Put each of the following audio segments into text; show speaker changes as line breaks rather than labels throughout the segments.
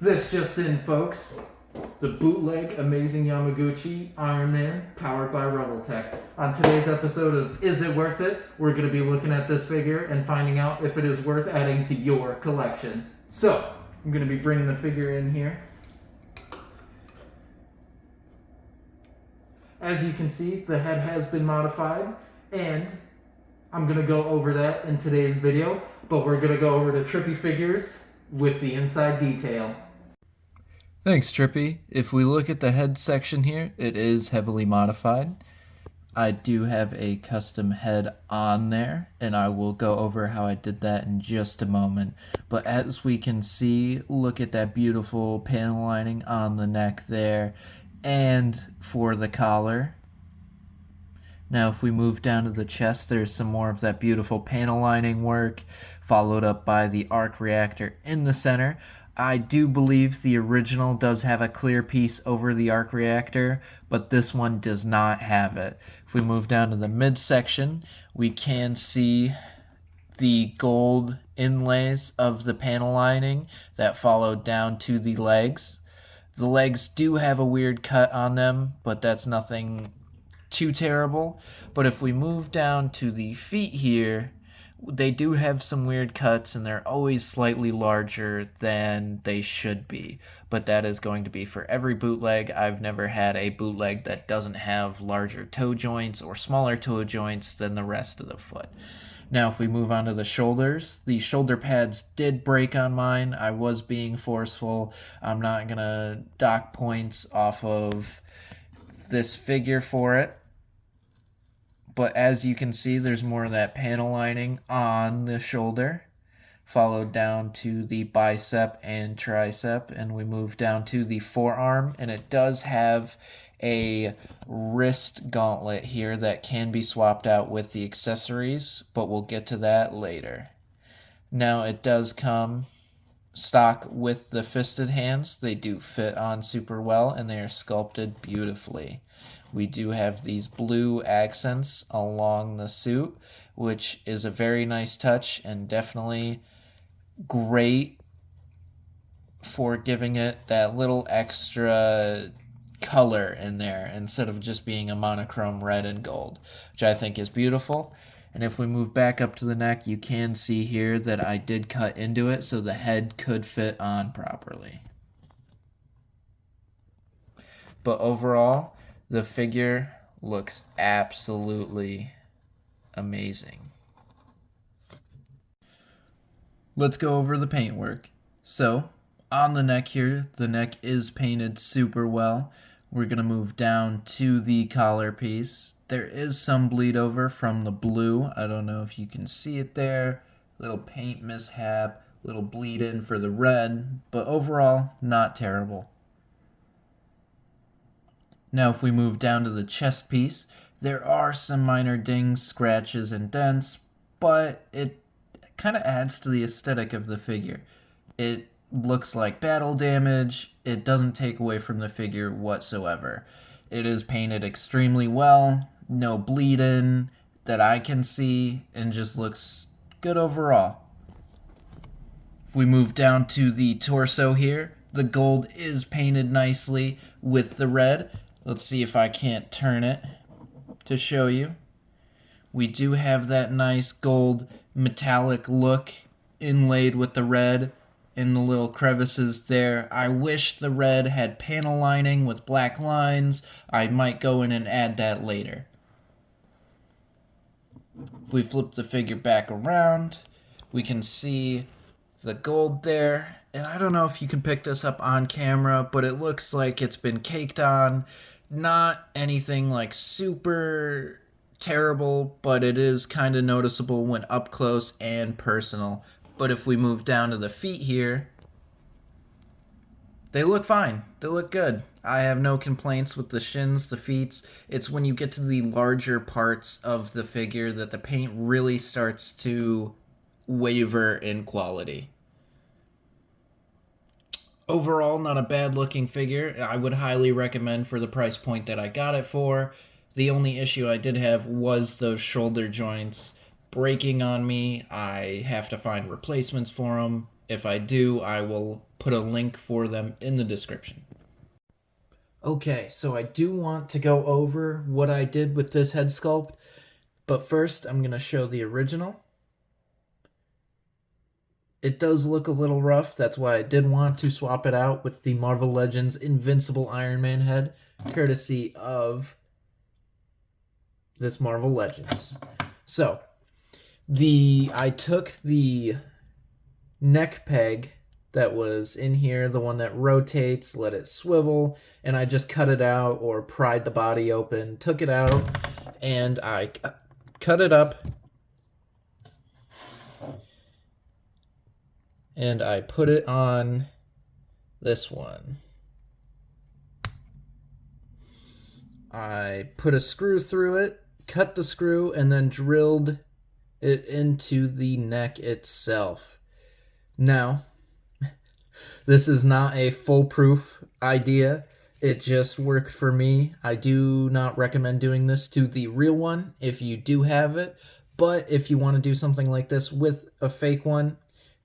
This just in, folks. The bootleg Amazing Yamaguchi Ironman powered by revoltech. On today's episode of Is It Worth It? We're going to be looking at this figure and finding out if it is worth adding to your collection. So, I'm going to be bringing the figure in here. As you can see, the head has been modified, and I'm going to go over that in today's video, but we're going to go over the Trippy figures with the inside detail.
Thanks, Trippy. If we look at the head section here, it is heavily modified. I do have a custom head on there, and I will go over how I did that in just a moment. But as we can see, look at that beautiful panel lining on the neck there, and for the collar. Now if we move down to the chest, there's some more of that beautiful panel lining work, followed up by the arc reactor in the center. I do believe the original does have a clear piece over the arc reactor, but this one does not have it. If we move down to the midsection, we can see the gold inlays of the panel lining that follow down to the legs. The legs do have a weird cut on them, but that's nothing too terrible. But if we move down to the feet here, they do have some weird cuts, and they're always slightly larger than they should be. But that is going to be for every bootleg. I've never had a bootleg that doesn't have larger toe joints or smaller toe joints than the rest of the foot. Now if we move on to the shoulders, the shoulder pads did break on mine. I was being forceful. I'm not going to dock points off of this figure for it. But as you can see, there's more of that panel lining on the shoulder, followed down to the bicep and tricep, and we move down to the forearm, and it does have a wrist gauntlet here that can be swapped out with the accessories, but we'll get to that later. Now it does come stock with the fisted hands. They do fit on super well, and they are sculpted beautifully. We do have these blue accents along the suit, which is a very nice touch and definitely great for giving it that little extra color in there instead of just being a monochrome red and gold, which I think is beautiful. And if we move back up to the neck, you can see here that I did cut into it so the head could fit on properly. But overall, the figure looks absolutely amazing. Let's go over the paintwork. So, on the neck here, the neck is painted super well. We're going to move down to the collar piece. There is some bleed over from the blue. I don't know if you can see it there. Little paint mishap, little bleed in for the red, but overall, not terrible. Now if we move down to the chest piece, there are some minor dings, scratches, and dents, but it kind of adds to the aesthetic of the figure. It looks like battle damage. It doesn't take away from the figure whatsoever. It is painted extremely well, no bleed in that I can see, and just looks good overall. If we move down to the torso here, the gold is painted nicely with the red. Let's see if I can't turn it to show you. We do have that nice gold metallic look inlaid with the red in the little crevices there. I wish the red had panel lining with black lines. I might go in and add that later. If we flip the figure back around, we can see the gold there. And I don't know if you can pick this up on camera, but it looks like it's been caked on. Not anything like super terrible, but it is kind of noticeable when up close and personal. But if we move down to the feet here, they look fine. They look good. I have no complaints with the shins, the feet. It's when you get to the larger parts of the figure that the paint really starts to waver in quality. Overall, not a bad looking figure. I would highly recommend for the price point that I got it for. The only issue I did have was those shoulder joints breaking on me. I have to find replacements for them. If I do, I will put a link for them in the description.
Okay, so I do want to go over what I did with this head sculpt, but first I'm going to show the original. It does look a little rough, that's why I did want to swap it out with the Marvel Legends Invincible Iron Man head, courtesy of this Marvel Legends. So, I took the neck peg that was in here, the one that rotates, let it swivel, and I just cut it out or pried the body open, took it out, and I cut it up, and I put it on this one. I put a screw through it, cut the screw, and then drilled it into the neck itself. Now, this is not a foolproof idea. It just worked for me. I do not recommend doing this to the real one if you do have it. But if you want to do something like this with a fake one,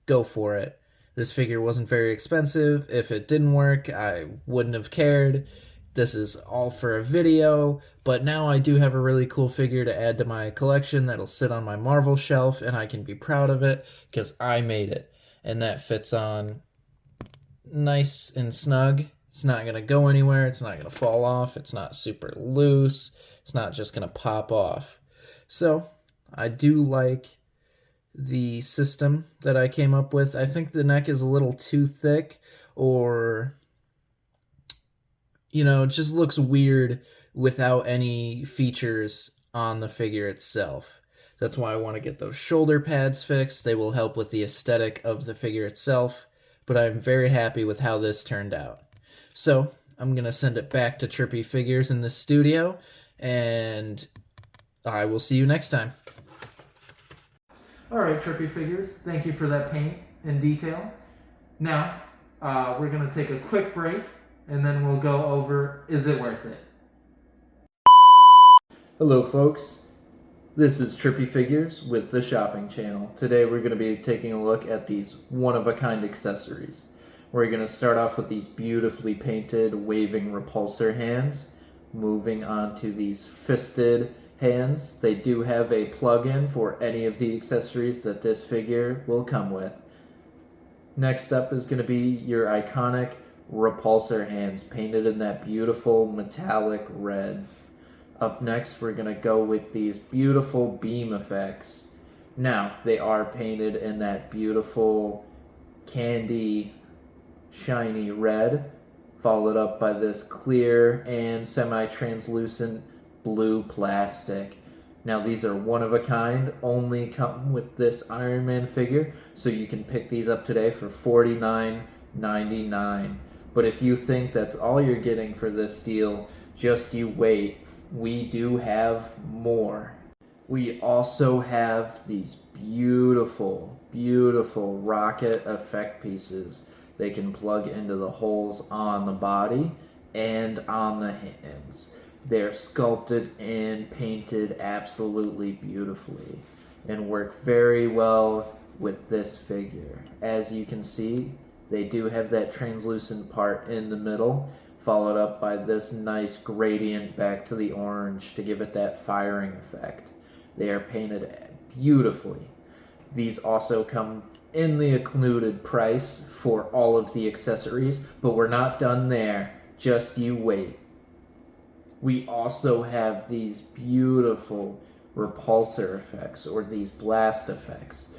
go for it. This figure wasn't very expensive. If it didn't work, I wouldn't have cared. This is all for a video, but now I do have a really cool figure to add to my collection that'll sit on my Marvel shelf, and I can be proud of it because I made it. And that fits on nice and snug. It's not going to go anywhere. It's not going to fall off. It's not super loose. It's not just going to pop off. So I do like the system that I came up with. I think the neck is a little too thick, or it just looks weird without any features on the figure itself. That's why I want to get those shoulder pads fixed. They will help with the aesthetic of the figure itself, but I'm very happy with how this turned out. So I'm going to send it back to Trippy Figures in the studio, and I will see you next time. All right, Trippy Figures, thank you for that paint and detail. Now, we're going to take a quick break, and then we'll go over, is it worth it? Hello, folks. This is Trippy Figures with the Shopping Channel. Today we're going to be taking a look at these one-of-a-kind accessories. We're going to start off with these beautifully painted waving repulsor hands, moving on to these fisted hands. They do have a plug-in for any of the accessories that this figure will come with. Next up is going to be your iconic repulsor hands, painted in that beautiful metallic red. Up next, we're going to go with these beautiful beam effects. Now, they are painted in that beautiful candy shiny red, followed up by this clear and semi-translucent blue plastic. Now, these are one of a kind, only come with this Iron Man figure, so you can pick these up today for $49.99. But if you think that's all you're getting for this deal, just you wait. We do have more. We also have these beautiful, beautiful rocket effect pieces. They can plug into the holes on the body and on the hands. They're sculpted and painted absolutely beautifully and work very well with this figure. As you can see, they do have that translucent part in the middle, followed up by this nice gradient back to the orange to give it that firing effect. They are painted beautifully. These also come in the included price for all of the accessories, but we're not done there. Just you wait. We also have these beautiful repulsor effects, or these blast effects.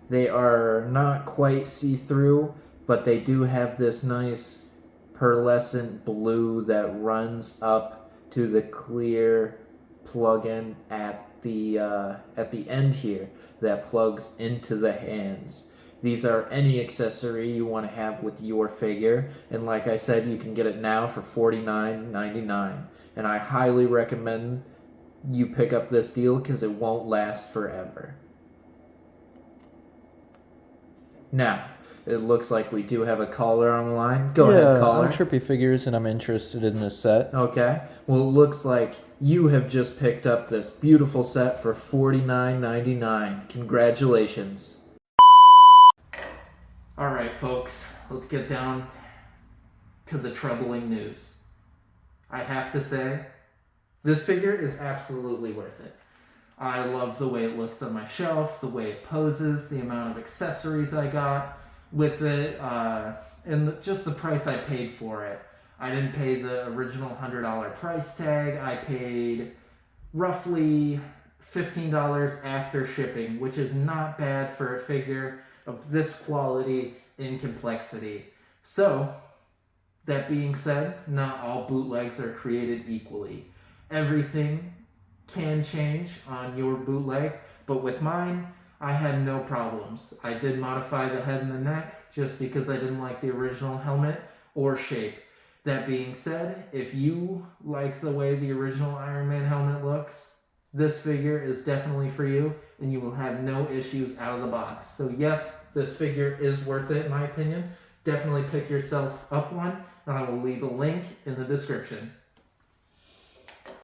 They are not quite see-through, but they do have this nice pearlescent blue that runs up to the clear plug-in at the end here that plugs into the hands. These are any accessory you want to have with your figure, and like I said, you can get it now for $49.99. And I highly recommend you pick up this deal because it won't last forever. Now, it looks like we do have a caller on the line. Go ahead, caller.
I'm Trippy Figures, and I'm interested in this set.
Okay. Well, it looks like you have just picked up this beautiful set for $49.99. Congratulations. All right, folks. let's get down to the troubling news. I have to say, this figure is absolutely worth it. I love the way it looks on my shelf, the way it poses, the amount of accessories I got with it, and just the price I paid for it. I didn't pay the original $100 price tag. I paid roughly $15 after shipping, which is not bad for a figure of this quality and complexity. So, that being said, not all bootlegs are created equally. Everything can change on your bootleg, but with mine, I had no problems. I did modify the head and the neck just because I didn't like the original helmet or shape. That being said, if you like the way the original Iron Man helmet looks, this figure is definitely for you, and you will have no issues out of the box. So yes, this figure is worth it in my opinion. Definitely pick yourself up one, and I will leave a link in the description.